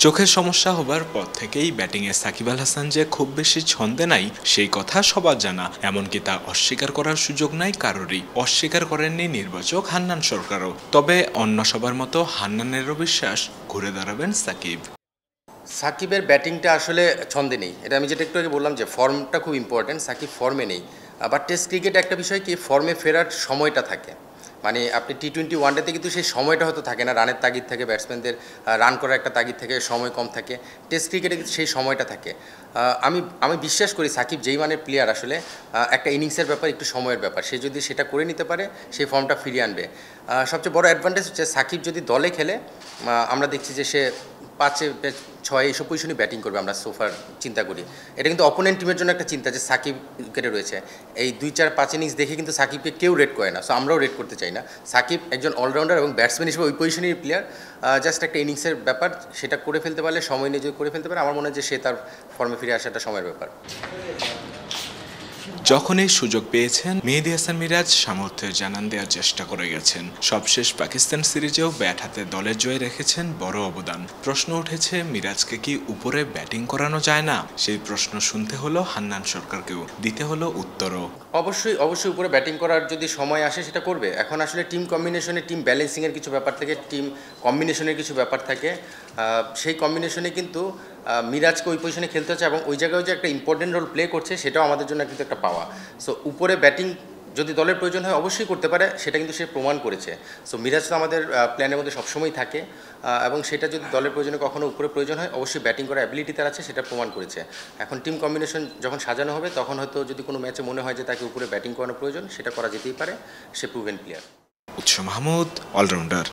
চোখের সমস্যা হবার পর থেকেই ব্যাটিংয়ে সাকিব আল হাসান যে খুব বেশি ছন্দে নাই সেই কথা সবার জানা, এমনকি তা অস্বীকার করার সুযোগ নাই কারোরই। অস্বীকার করেননি নির্বাচক হান্নান সরকারও। তবে অন্য সবার মতো হান্নানেরও বিশ্বাস ঘুরে দাঁড়াবেন সাকিব। সাকিবের ব্যাটিংটা আসলে ছন্দে নেই, এটা আমি যেটা একটু আগে বললাম যে ফর্মটা খুব ইম্পর্ট্যান্ট। সাকিব ফর্মে নেই। আবার টেস্ট ক্রিকেট একটা বিষয় কি, ফর্মে ফেরার সময়টা থাকে। মানে আপনি টি-20 ওয়ানডেতে কিন্তু সেই সময়টা হয়তো থাকে না, রানের তাগিদ থাকে, ব্যাটসম্যানদের রান করার একটা তাগিদ থাকে, সময় কম থাকে। টেস্ট ক্রিকেটে কিন্তু সেই সময়টা থাকে। আমি বিশ্বাস করি সাকিব যেই মানের প্লেয়ার, আসলে একটা ইনিংসের ব্যাপার, একটু সময়ের ব্যাপার, সে যদি সেটা করে নিতে পারে সেই ফর্মটা ফিরিয়ে আনবে। সবচেয়ে বড় অ্যাডভান্টেজ হচ্ছে সাকিব যদি দলে খেলে, আমরা দেখছি যে সে 5-এ 6 এইসব পজিশনে ব্যাটিং করবে, আমরা সোফার চিন্তা করি। এটা কিন্তু অপোনেন্ট টিমের জন্য একটা চিন্তা যে সাকিব উইকেটে রয়েছে। এই 2-4-5 ইনিংস দেখে কিন্তু সাকিবকে কেউ রেট করে না, সো আমরাও রেট করতে চাই না। সাকিব একজন অলরাউন্ডার এবং ব্যাটসম্যান হিসেবে ওই পজিশনের প্লেয়ার। জাস্ট একটা ইনিংসের ব্যাপার, সেটা করে ফেলতে পারলে, সময় নিয়ে যদি করে ফেলতে পারে, আমার মনে হয় যে সে তার ফর্মে ফিরে আসাটা সময়ের ব্যাপার। যখনই সুযোগ পেয়েছেন মেহেদী হাসান মিরাজ সামর্থ্যের জানান দেওয়ার চেষ্টা করে গেছেন। সবশেষ পাকিস্তান সিরিজেও ব্যাট হাতে দলের জয়ে রেখেছেন বড় অবদান। প্রশ্ন উঠেছে, মিরাজকে কি উপরে ব্যাটিং করানো যায় না? সেই প্রশ্ন শুনতে হলো হান্নান সরকারকেও, দিতে হলো উত্তরও। অবশ্যই উপরে ব্যাটিং করার যদি সময় আসে সেটা করবে। এখন আসলে টিম কম্বিনেশনে, টিম ব্যালেন্সিংয়ের কিছু ব্যাপার থাকে, টিম কম্বিনেশনের কিছু ব্যাপার থাকে। সেই কম্বিনেশনে কিন্তু মিরাজকে ওই পজিশনে খেলতে হচ্ছে, এবং ওই জায়গায় যে একটা ইম্পর্টেন্ট রোল প্লে করছে, সেটাও আমাদের জন্য কিন্তু একটা পাওয়া। সো উপরে ব্যাটিং যদি দলের প্রয়োজন হয় অবশ্যই করতে পারে, সেটা কিন্তু সে প্রমাণ করেছে। সো মিরাজ তো আমাদের প্ল্যানের মধ্যে সবসময় থাকে, এবং সেটা যদি দলের প্রয়োজনে কখনো উপরে প্রয়োজন হয়, অবশ্যই ব্যাটিং করার অ্যাবিলিটি তার আছে, সেটা প্রমাণ করেছে। এখন টিম কম্বিনেশন যখন সাজানো হবে, তখন হয়তো যদি কোনো ম্যাচে মনে হয় যে তাকে উপরে ব্যাটিং করানো প্রয়োজন, সেটা করা যেতেই পারে। সে প্রুভেন প্লেয়ার। উৎস মাহমুদ, অলরাউন্ডার।